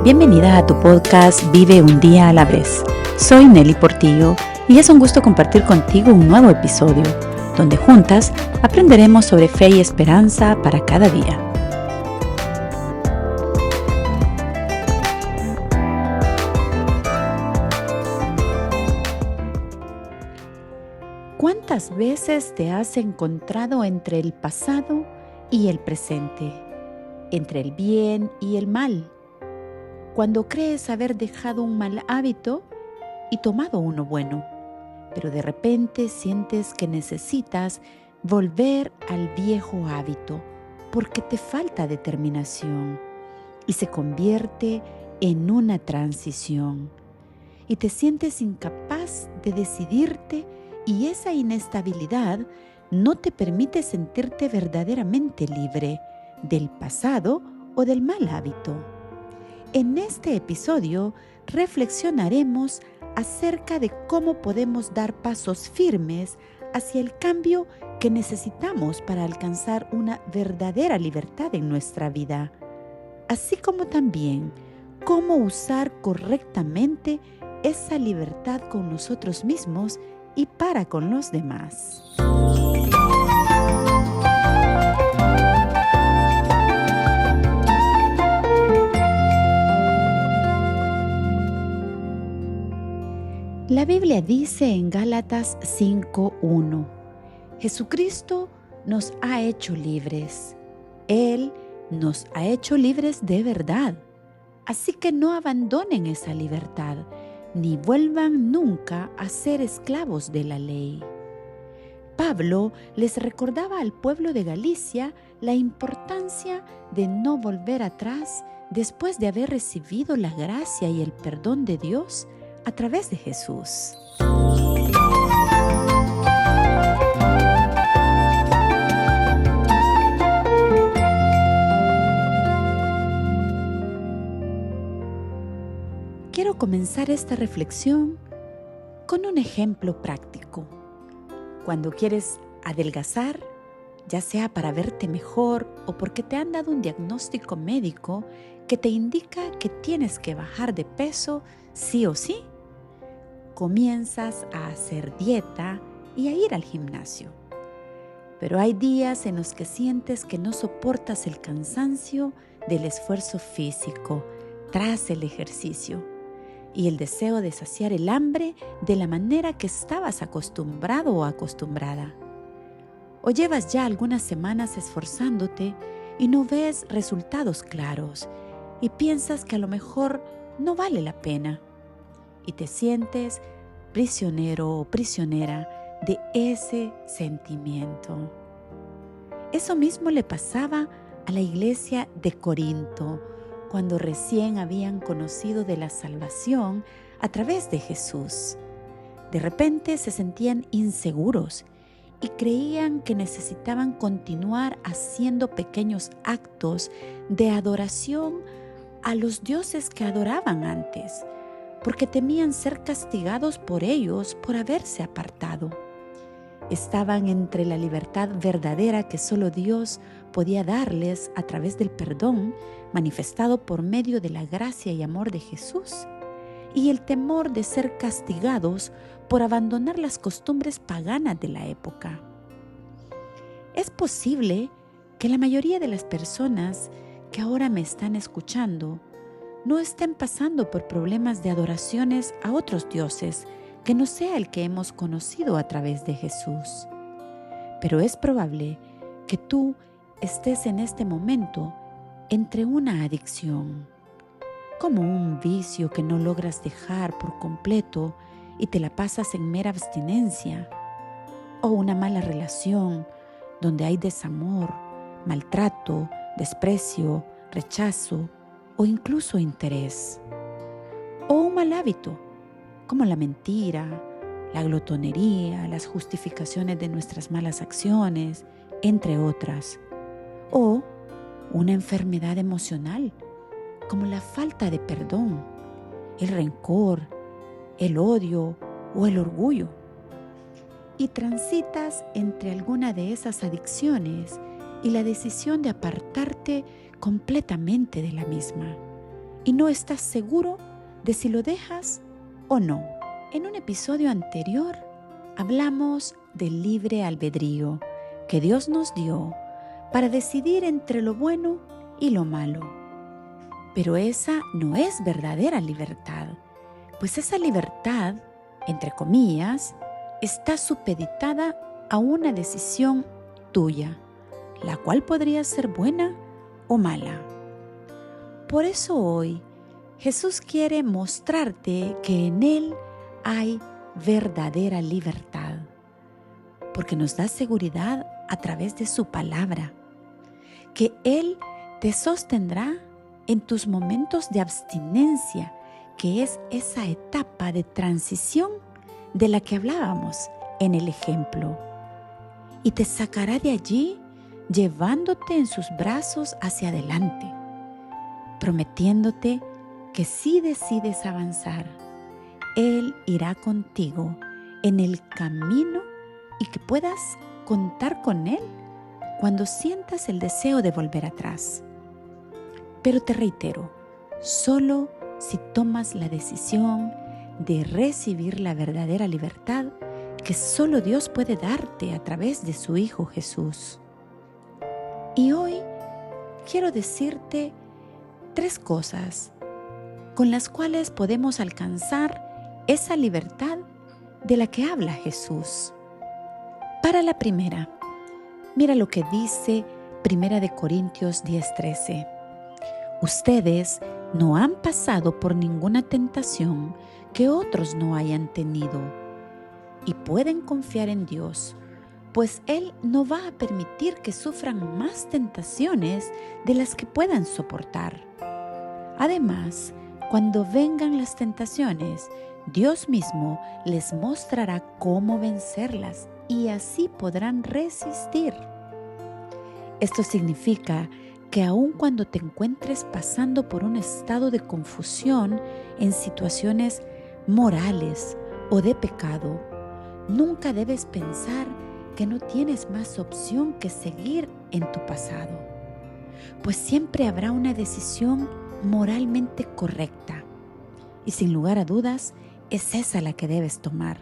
Bienvenida a tu podcast Vive un día a la vez. Soy Nelly Portillo y es un gusto compartir contigo un nuevo episodio, donde juntas aprenderemos sobre fe y esperanza para cada día. ¿Cuántas veces te has encontrado entre el pasado y el presente, entre el bien y el mal? Cuando crees haber dejado un mal hábito y tomado uno bueno, pero de repente sientes que necesitas volver al viejo hábito porque te falta determinación y se convierte en una transición y te sientes incapaz de decidirte y esa inestabilidad no te permite sentirte verdaderamente libre del pasado o del mal hábito. En este episodio reflexionaremos acerca de cómo podemos dar pasos firmes hacia el cambio que necesitamos para alcanzar una verdadera libertad en nuestra vida, así como también cómo usar correctamente esa libertad con nosotros mismos y para con los demás. La Biblia dice en Gálatas 5:1, Jesucristo nos ha hecho libres. Él nos ha hecho libres de verdad. Así que no abandonen esa libertad, ni vuelvan nunca a ser esclavos de la ley. Pablo les recordaba al pueblo de Galicia la importancia de no volver atrás después de haber recibido la gracia y el perdón de Dios a través de Jesús. Quiero comenzar esta reflexión con un ejemplo práctico. Cuando quieres adelgazar, ya sea para verte mejor o porque te han dado un diagnóstico médico que te indica que tienes que bajar de peso sí o sí, comienzas a hacer dieta y a ir al gimnasio. Pero hay días en los que sientes que no soportas el cansancio del esfuerzo físico tras el ejercicio y el deseo de saciar el hambre de la manera que estabas acostumbrado o acostumbrada. O llevas ya algunas semanas esforzándote y no ves resultados claros y piensas que a lo mejor no vale la pena y te sientes prisionero o prisionera de ese sentimiento. Eso mismo le pasaba a la iglesia de Corinto cuando recién habían conocido de la salvación a través de Jesús. De repente se sentían inseguros y creían que necesitaban continuar haciendo pequeños actos de adoración a los dioses que adoraban antes, porque temían ser castigados por ellos por haberse apartado. Estaban entre la libertad verdadera que solo Dios podía darles a través del perdón manifestado por medio de la gracia y amor de Jesús, y el temor de ser castigados por abandonar las costumbres paganas de la época. Es posible que la mayoría de las personas que ahora me están escuchando no estén pasando por problemas de adoraciones a otros dioses que no sea el que hemos conocido a través de Jesús. Pero es probable que tú estés en este momento entre una adicción, como un vicio que no logras dejar por completo y te la pasas en mera abstinencia, o una mala relación donde hay desamor, maltrato, desprecio, rechazo o incluso interés, o un mal hábito como la mentira, la glotonería, las justificaciones de nuestras malas acciones, entre otras, o una enfermedad emocional como la falta de perdón, el rencor, el odio o el orgullo. Y transitas entre alguna de esas adicciones y la decisión de apartarte completamente de la misma, y no estás seguro de si lo dejas o no. En un episodio anterior hablamos del libre albedrío que Dios nos dio para decidir entre lo bueno y lo malo. Pero esa no es verdadera libertad, pues esa libertad, entre comillas, está supeditada a una decisión tuya, la cual podría ser buena o mala. Por eso hoy Jesús quiere mostrarte que en Él hay verdadera libertad, porque nos da seguridad a través de su palabra, que Él te sostendrá en tus momentos de abstinencia, que es esa etapa de transición de la que hablábamos en el ejemplo, y te sacará de allí llevándote en sus brazos hacia adelante, prometiéndote que si decides avanzar, Él irá contigo en el camino y que puedas contar con Él cuando sientas el deseo de volver atrás. Pero te reitero, solo si tomas la decisión de recibir la verdadera libertad que solo Dios puede darte a través de su Hijo Jesús. Y hoy quiero decirte 3 cosas con las cuales podemos alcanzar esa libertad de la que habla Jesús. Para la primera, mira lo que dice 1 Corintios 10:13. Ustedes no han pasado por ninguna tentación que otros no hayan tenido y pueden confiar en Dios, pues Él no va a permitir que sufran más tentaciones de las que puedan soportar. Además, cuando vengan las tentaciones, Dios mismo les mostrará cómo vencerlas y así podrán resistir. Esto significa que aun cuando te encuentres pasando por un estado de confusión en situaciones morales o de pecado, nunca debes pensar que no tienes más opción que seguir en tu pasado, pues siempre habrá una decisión moralmente correcta y sin lugar a dudas es esa la que debes tomar.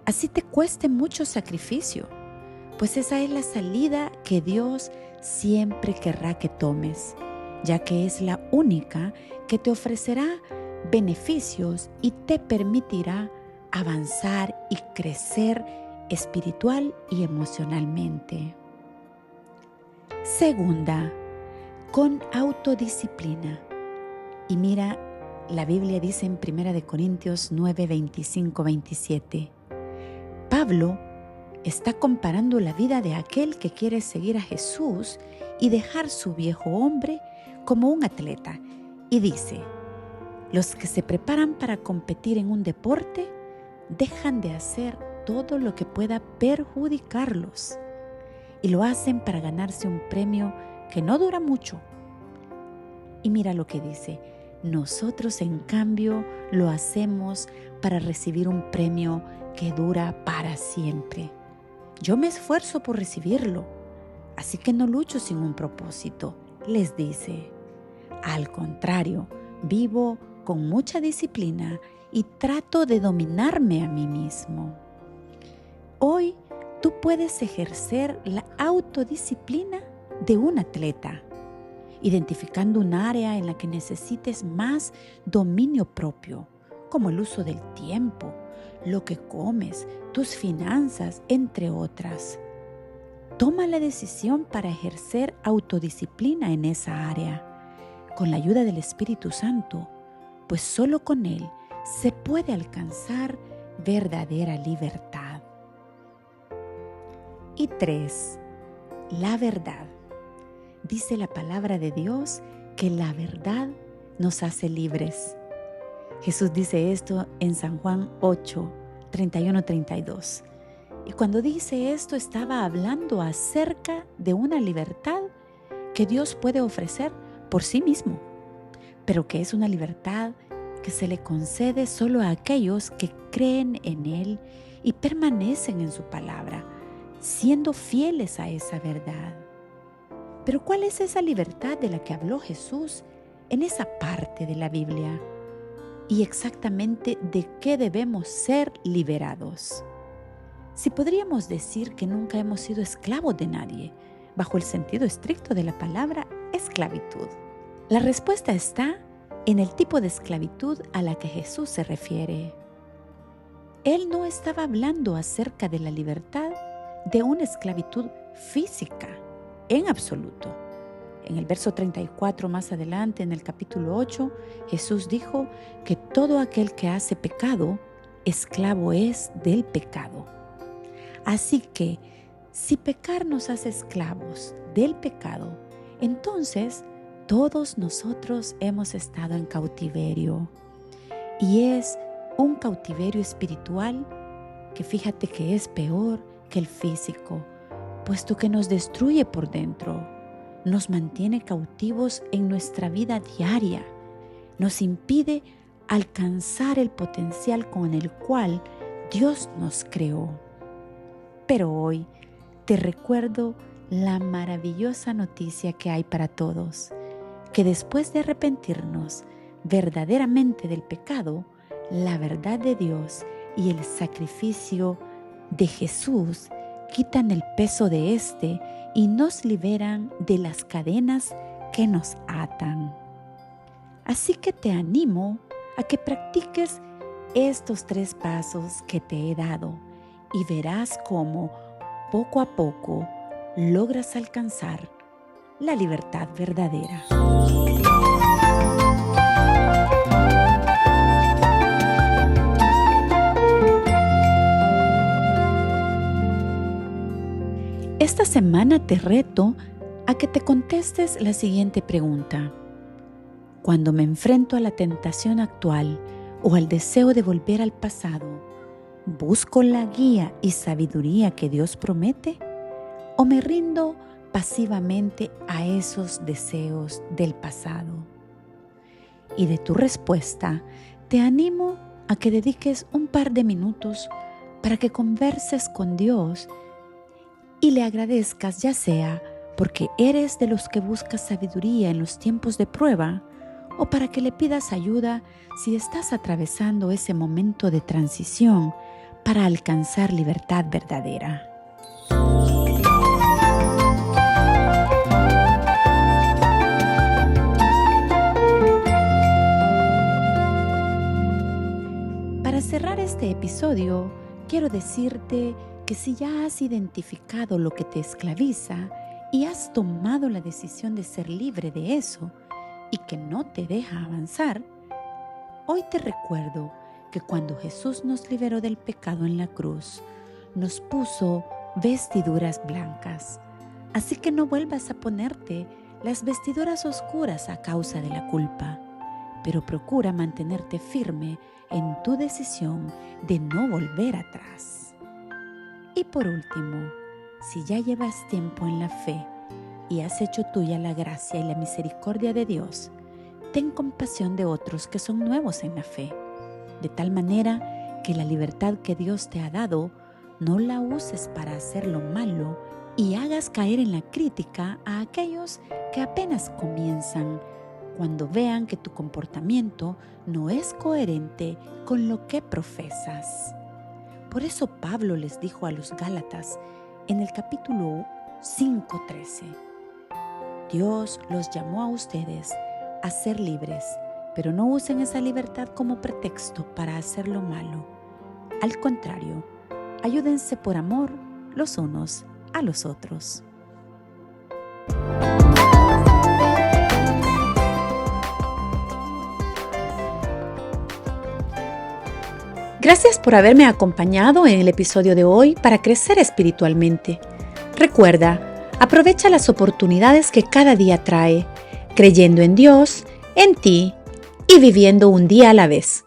Así te cueste mucho sacrificio, pues esa es la salida que Dios siempre querrá que tomes, ya que es la única que te ofrecerá beneficios y te permitirá avanzar y crecer espiritual y emocionalmente. Segunda, con autodisciplina. Y mira, la Biblia dice en 1 Corintios 9, 25, 27, Pablo está comparando la vida de aquel que quiere seguir a Jesús y dejar su viejo hombre como un atleta. Y dice, los que se preparan para competir en un deporte dejan de hacer todo lo que pueda perjudicarlos y lo hacen para ganarse un premio que no dura mucho. Y mira lo que dice, nosotros en cambio lo hacemos para recibir un premio que dura para siempre. Yo me esfuerzo por recibirlo, así que no lucho sin un propósito, les dice. Al contrario, vivo con mucha disciplina y trato de dominarme a mí mismo. Hoy tú puedes ejercer la autodisciplina de un atleta, identificando un área en la que necesites más dominio propio, como el uso del tiempo, lo que comes, tus finanzas, entre otras. Toma la decisión para ejercer autodisciplina en esa área, con la ayuda del Espíritu Santo, pues solo con Él se puede alcanzar verdadera libertad. Y 3, la verdad. Dice la palabra de Dios que la verdad nos hace libres. Jesús dice esto en San Juan 8, 31-32. Y cuando dice esto estaba hablando acerca de una libertad que Dios puede ofrecer por sí mismo, pero que es una libertad que se le concede solo a aquellos que creen en Él y permanecen en su palabra, siendo fieles a esa verdad. Pero ¿cuál es esa libertad de la que habló Jesús en esa parte de la Biblia y exactamente de qué debemos ser liberados. Si podríamos decir que nunca hemos sido esclavos de nadie, bajo el sentido estricto de la palabra esclavitud. La respuesta está en el tipo de esclavitud a la que Jesús se refiere. Él no estaba hablando acerca de la libertad de una esclavitud física, en absoluto. En el verso 34 más adelante, en el capítulo 8, Jesús dijo que todo aquel que hace pecado, esclavo es del pecado. Así que, si pecar nos hace esclavos del pecado, entonces todos nosotros hemos estado en cautiverio. Y es un cautiverio espiritual que fíjate que es peor que el físico, puesto que nos destruye por dentro, nos mantiene cautivos en nuestra vida diaria, nos impide alcanzar el potencial con el cual Dios nos creó. Pero hoy te recuerdo la maravillosa noticia que hay para todos, que después de arrepentirnos verdaderamente del pecado, la verdad de Dios y el sacrificio de Jesús quitan el peso de éste y nos liberan de las cadenas que nos atan. Así que te animo a que practiques estos 3 pasos que te he dado y verás cómo poco a poco logras alcanzar la libertad verdadera. Esta semana te reto a que te contestes la siguiente pregunta. Cuando me enfrento a la tentación actual o al deseo de volver al pasado, ¿busco la guía y sabiduría que Dios promete? ¿O me rindo pasivamente a esos deseos del pasado? Y de tu respuesta, te animo a que dediques un par de minutos para que converses con Dios y le agradezcas, ya sea porque eres de los que buscas sabiduría en los tiempos de prueba, o para que le pidas ayuda si estás atravesando ese momento de transición para alcanzar libertad verdadera. Para cerrar este episodio, quiero decirte que si ya has identificado lo que te esclaviza y has tomado la decisión de ser libre de eso y que no te deja avanzar, hoy te recuerdo que cuando Jesús nos liberó del pecado en la cruz, nos puso vestiduras blancas. Así que no vuelvas a ponerte las vestiduras oscuras a causa de la culpa, pero procura mantenerte firme en tu decisión de no volver atrás. Y por último, si ya llevas tiempo en la fe y has hecho tuya la gracia y la misericordia de Dios, ten compasión de otros que son nuevos en la fe, de tal manera que la libertad que Dios te ha dado no la uses para hacer lo malo y hagas caer en la crítica a aquellos que apenas comienzan cuando vean que tu comportamiento no es coherente con lo que profesas. Por eso Pablo les dijo a los Gálatas en el capítulo 5:13, Dios los llamó a ustedes a ser libres, pero no usen esa libertad como pretexto para hacer lo malo. Al contrario, ayúdense por amor los unos a los otros. Gracias por haberme acompañado en el episodio de hoy para crecer espiritualmente. Recuerda, aprovecha las oportunidades que cada día trae, creyendo en Dios, en ti y viviendo un día a la vez.